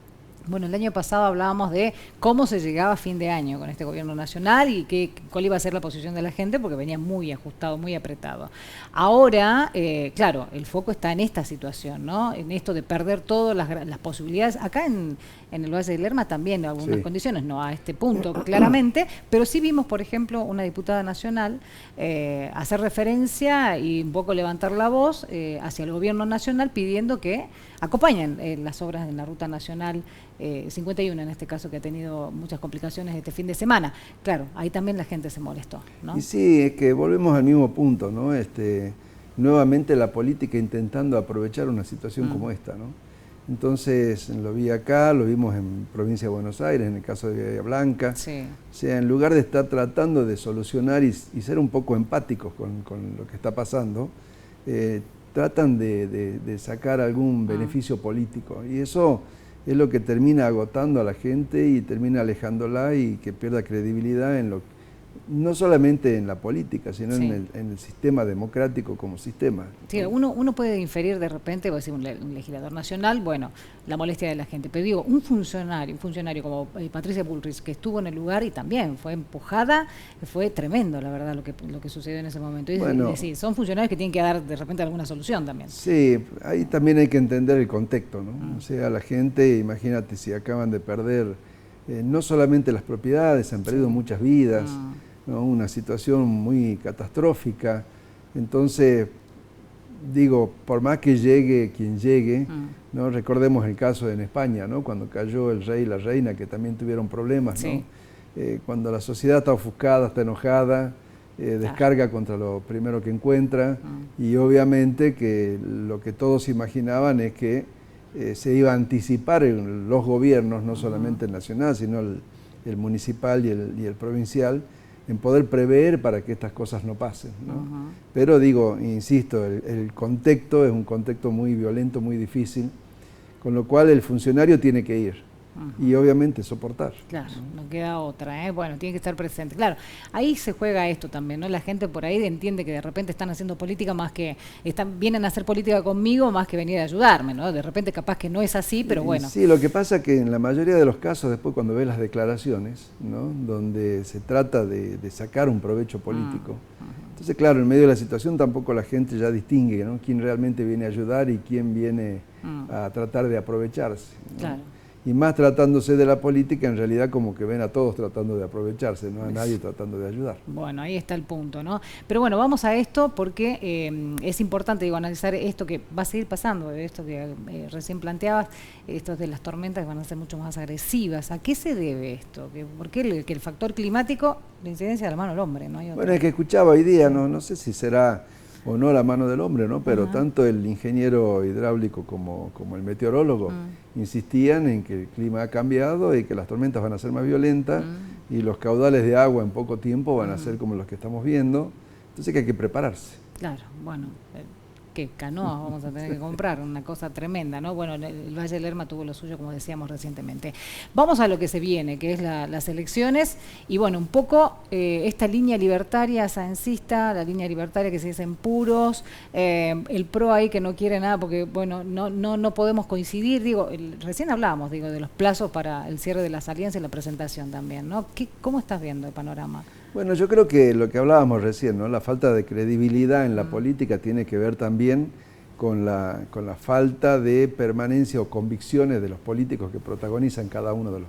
Bueno, el año pasado hablábamos de cómo se llegaba a fin de año con este gobierno nacional y cuál iba a ser la posición de la gente, porque venía muy ajustado, muy apretado. Ahora, claro, el foco está en esta situación, ¿no? En esto de perder todas las posibilidades. Acá en el Valle del Lerma también algunas condiciones, no a este punto claramente, pero sí vimos, por ejemplo, una diputada nacional hacer referencia y un poco levantar la voz hacia el gobierno nacional pidiendo que acompañen las obras en la Ruta Nacional 51, en este caso, que ha tenido muchas complicaciones este fin de semana. Claro, ahí también la gente se molestó, ¿no? Y sí, es que volvemos al mismo punto, ¿no? Nuevamente la política intentando aprovechar una situación como esta, ¿no? Entonces, lo vi acá, lo vimos en Provincia de Buenos Aires, en el caso de Bahía Blanca. Sí. O sea, en lugar de estar tratando de solucionar y ser un poco empáticos con lo que está pasando, tratan de sacar algún beneficio político. Y eso es lo que termina agotando a la gente y termina alejándola y que pierda credibilidad en no solamente en la política, sino en el sistema democrático como sistema. Sí, uno puede inferir de repente, voy a decir, un legislador nacional, bueno, la molestia de la gente, pero digo, un funcionario como Patricia Bullrich, que estuvo en el lugar y también fue empujada, fue tremendo, la verdad, lo que sucedió en ese momento. Es decir, son funcionarios que tienen que dar de repente alguna solución también. Sí, ahí también hay que entender el contexto, ¿no? O sea, la gente, imagínate, si acaban de perder no solamente las propiedades, han perdido muchas vidas, ¿no? Una situación muy catastrófica. Entonces, digo, por más que llegue quien llegue, ¿no? Recordemos el caso en España, ¿no? Cuando cayó el rey y la reina, que también tuvieron problemas, ¿no? Cuando la sociedad está ofuscada, está enojada, descarga contra lo primero que encuentra, y obviamente que lo que todos imaginaban es que se iba a anticipar en los gobiernos, no solamente el nacional, sino el municipal y el provincial, en poder prever para que estas cosas no pasen, ¿no? Pero digo, insisto, el contexto es un contexto muy violento, muy difícil, con lo cual el funcionario tiene que ir y obviamente soportar. Claro, no queda otra, ¿eh? Bueno, tiene que estar presente. Claro, ahí se juega esto también, ¿no? La gente por ahí entiende que de repente están haciendo política más que, vienen a hacer política conmigo más que venir a ayudarme, ¿no? De repente capaz que no es así, pero bueno. Sí, lo que pasa es que en la mayoría de los casos, después cuando ves las declaraciones, ¿no? Donde se trata de sacar un provecho político, entonces claro, en medio de la situación tampoco la gente ya distingue, ¿no? Quién realmente viene a ayudar y quién viene a tratar de aprovecharse, ¿no? Claro. Y más tratándose de la política, en realidad como que ven a todos tratando de aprovecharse, no a nadie tratando de ayudar. Bueno, ahí está el punto, ¿no? Pero bueno, vamos a esto porque es importante, digo, analizar esto que va a seguir pasando, esto que recién planteabas, esto de las tormentas que van a ser mucho más agresivas. ¿A qué se debe esto? ¿Por qué el factor climático, la incidencia de la mano del hombre, ¿no? Bueno, es que escuchaba hoy día, no sé si será o no la mano del hombre, ¿no? Pero tanto el ingeniero hidráulico como el meteorólogo insistían en que el clima ha cambiado y que las tormentas van a ser más violentas y los caudales de agua en poco tiempo van a ser como los que estamos viendo. Entonces que hay que prepararse. Claro, bueno, ¿qué canoas vamos a tener que comprar? Una cosa tremenda, ¿no? Bueno, el Valle del Lerma tuvo lo suyo, como decíamos recientemente. Vamos a lo que se viene, que es las elecciones, y bueno, un poco esta línea libertaria saencista, la línea libertaria que se dice en puros, el PRO ahí que no quiere nada porque, bueno, no podemos coincidir, digo, recién hablábamos, digo, de los plazos para el cierre de las alianzas y la presentación también, ¿no? ¿Cómo estás viendo el panorama? Bueno, yo creo que lo que hablábamos recién, ¿no? La falta de credibilidad en la política tiene que ver también con la falta de permanencia o convicciones de los políticos que protagonizan cada uno de los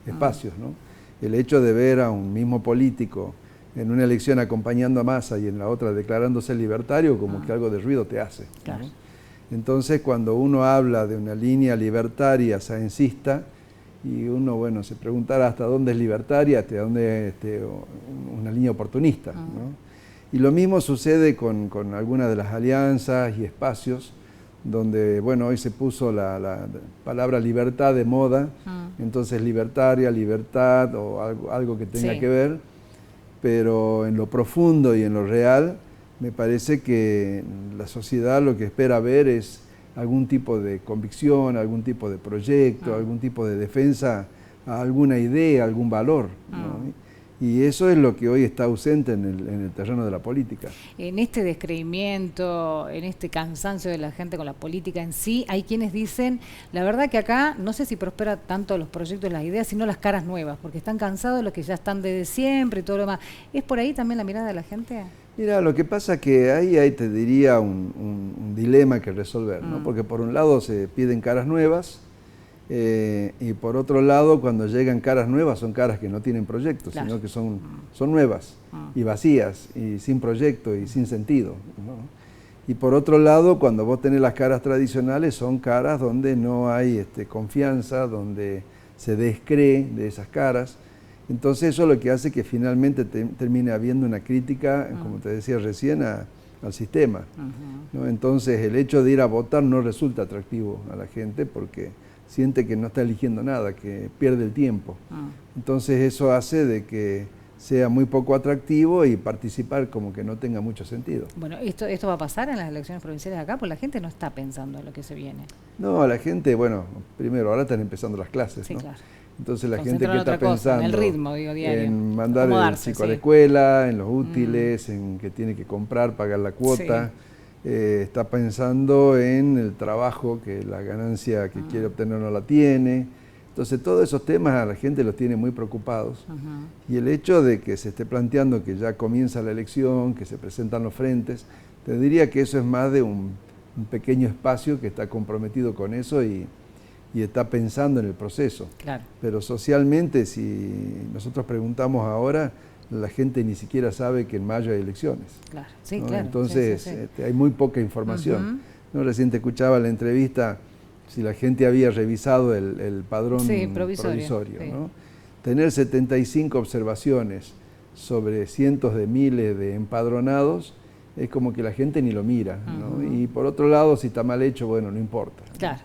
espacios, ¿no? El hecho de ver a un mismo político en una elección acompañando a Massa y en la otra declarándose libertario, como que algo de ruido te hace, ¿no? Claro. Entonces, cuando uno habla de una línea libertaria, saencista, y uno, bueno, se preguntara hasta dónde es libertaria, hasta dónde es una línea oportunista, ¿no? Y lo mismo sucede con algunas de las alianzas y espacios donde, bueno, hoy se puso la palabra libertad de moda, entonces libertaria, libertad o algo que tenga que ver, pero en lo profundo y en lo real, me parece que la sociedad lo que espera ver es algún tipo de convicción, algún tipo de proyecto, algún tipo de defensa a alguna idea, algún valor, ¿no? Y eso es lo que hoy está ausente en el terreno de la política. En este descreimiento, en este cansancio de la gente con la política en sí, hay quienes dicen, la verdad que acá no sé si prospera tanto los proyectos, las ideas, sino las caras nuevas, porque están cansados de los que ya están desde siempre y todo lo demás. ¿Es por ahí también la mirada de la gente? Mira, lo que pasa que ahí te diría un dilema que resolver, ¿no? Porque por un lado se piden caras nuevas, y por otro lado, cuando llegan caras nuevas, son caras que no tienen proyectos, sino que son nuevas y vacías, y sin proyecto y sin sentido, ¿no? Y por otro lado, cuando vos tenés las caras tradicionales, son caras donde no hay confianza, donde se descree de esas caras. Entonces eso es lo que hace que finalmente termine habiendo una crítica, como te decía recién, al sistema, ¿no? Entonces el hecho de ir a votar no resulta atractivo a la gente porque siente que no está eligiendo nada, que pierde el tiempo. Entonces eso hace de que sea muy poco atractivo y participar como que no tenga mucho sentido. Bueno, ¿esto va a pasar en las elecciones provinciales de acá? Pues la gente no está pensando en lo que se viene. No, la gente, bueno, primero, ahora están empezando las clases, ¿no? Claro. Entonces la gente que está pensando en el ritmo, diario, en mandar el chico a la escuela, en los útiles, en que tiene que comprar, pagar la cuota, está pensando en el trabajo, que la ganancia que quiere obtener no la tiene. Entonces todos esos temas a la gente los tiene muy preocupados. Y el hecho de que se esté planteando que ya comienza la elección, que se presentan los frentes, te diría que eso es más de un pequeño espacio que está comprometido con eso y está pensando en el proceso. Claro. Pero socialmente, si nosotros preguntamos ahora, la gente ni siquiera sabe que en mayo hay elecciones. Claro, sí, ¿no? claro. Entonces hay muy poca información. ¿No? Recién te escuchaba la entrevista si la gente había revisado el padrón provisorio. ¿No? Tener 75 observaciones sobre cientos de miles de empadronados es como que la gente ni lo mira, ¿no? Y por otro lado, si está mal hecho, bueno, no importa, ¿no? Claro.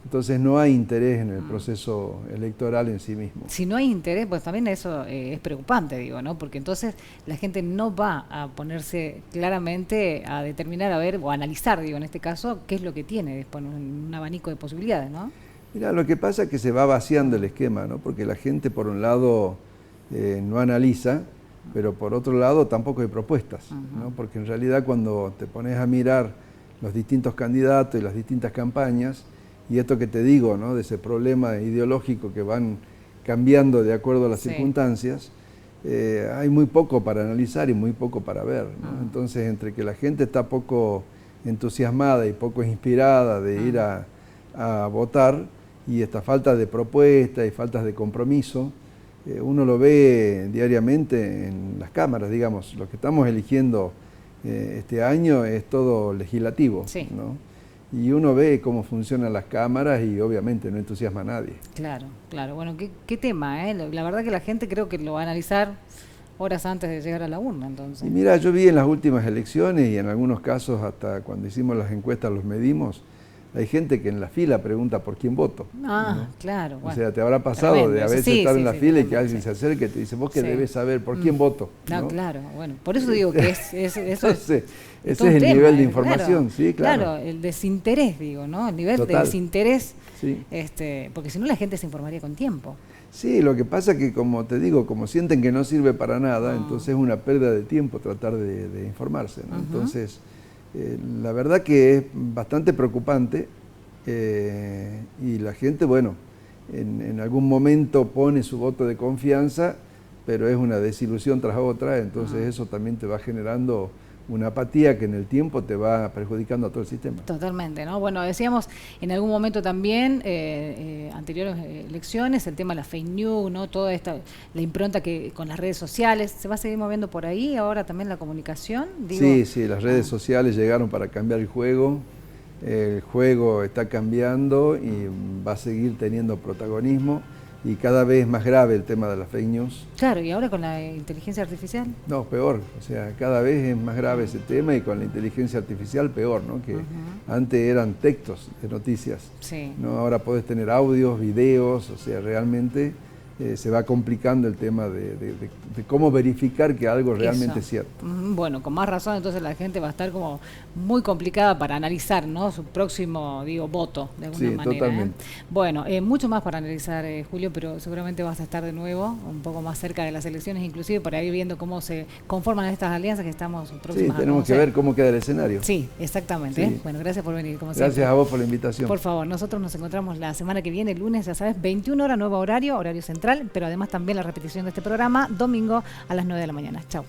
Entonces no hay interés en el proceso electoral en sí mismo. Si no hay interés, pues también eso es preocupante, digo, ¿no? Porque entonces la gente no va a ponerse claramente a determinar, a ver, o a analizar, digo, en este caso, qué es lo que tiene después un abanico de posibilidades, ¿no? Mira, lo que pasa es que se va vaciando el esquema, ¿no? Porque la gente, por un lado, no analiza, pero por otro lado tampoco hay propuestas, ¿no? Porque en realidad cuando te pones a mirar los distintos candidatos y las distintas campañas, y esto que te digo, ¿no? De ese problema ideológico que van cambiando de acuerdo a las circunstancias, hay muy poco para analizar y muy poco para ver, ¿no? Entonces, entre que la gente está poco entusiasmada y poco inspirada de ir a votar, y esta falta de propuesta y faltas de compromiso, uno lo ve diariamente en las cámaras, digamos. Lo que estamos eligiendo este año es todo legislativo, ¿no? Y uno ve cómo funcionan las cámaras y obviamente no entusiasma a nadie. Claro, claro. Bueno, qué tema, ¿eh? La verdad que la gente creo que lo va a analizar horas antes de llegar a la urna, entonces. Y mira, yo vi en las últimas elecciones y en algunos casos hasta cuando hicimos las encuestas los medimos, hay gente que en la fila pregunta por quién voto. ¿No? Claro. Bueno, o sea, te habrá pasado tremendo. De a veces estar en la fila y que alguien se acerque y te dice, vos que debes saber por quién voto. No, claro, bueno, por eso digo que eso ese es el nivel de información, claro, claro, el desinterés, digo, ¿no? El nivel de desinterés, porque si no la gente se informaría con tiempo. Sí, lo que pasa es que, como te digo, como sienten que no sirve para nada, entonces es una pérdida de tiempo tratar de informarse, ¿no? Entonces, la verdad que es bastante preocupante y la gente, bueno, en algún momento pone su voto de confianza, pero es una desilusión tras otra, entonces eso también te va generando una apatía que en el tiempo te va perjudicando a todo el sistema. Totalmente, ¿no? Bueno, decíamos en algún momento también, anteriores elecciones, el tema de la fake news, ¿no? Toda esta, la impronta que con las redes sociales, ¿se va a seguir moviendo por ahí ahora también la comunicación? Digo, sí, las redes sociales llegaron para cambiar el juego está cambiando y va a seguir teniendo protagonismo. Y cada vez es más grave el tema de las fake news. Claro, y ahora con la inteligencia artificial. No, peor. O sea, cada vez es más grave ese tema y con la inteligencia artificial peor, ¿no? Que antes eran textos de noticias. Sí. ¿No? Ahora podés tener audios, videos, o sea, realmente se va complicando el tema de cómo verificar que algo realmente es cierto. Bueno, con más razón entonces la gente va a estar como muy complicada para analizar, ¿no? Su próximo, voto, de alguna manera. Totalmente. Bueno, mucho más para analizar, Julio, pero seguramente vas a estar de nuevo un poco más cerca de las elecciones, inclusive para ir viendo cómo se conforman estas alianzas que estamos próximas. Sí, tenemos que ver cómo queda el escenario. Sí, exactamente. Sí. Bueno, gracias por venir, como siempre. Gracias a vos por la invitación. Por favor, nosotros nos encontramos la semana que viene, el lunes, ya sabes, 21 horas, nuevo horario central, pero además también la repetición de este programa, domingo a las 9 de la mañana. Chau.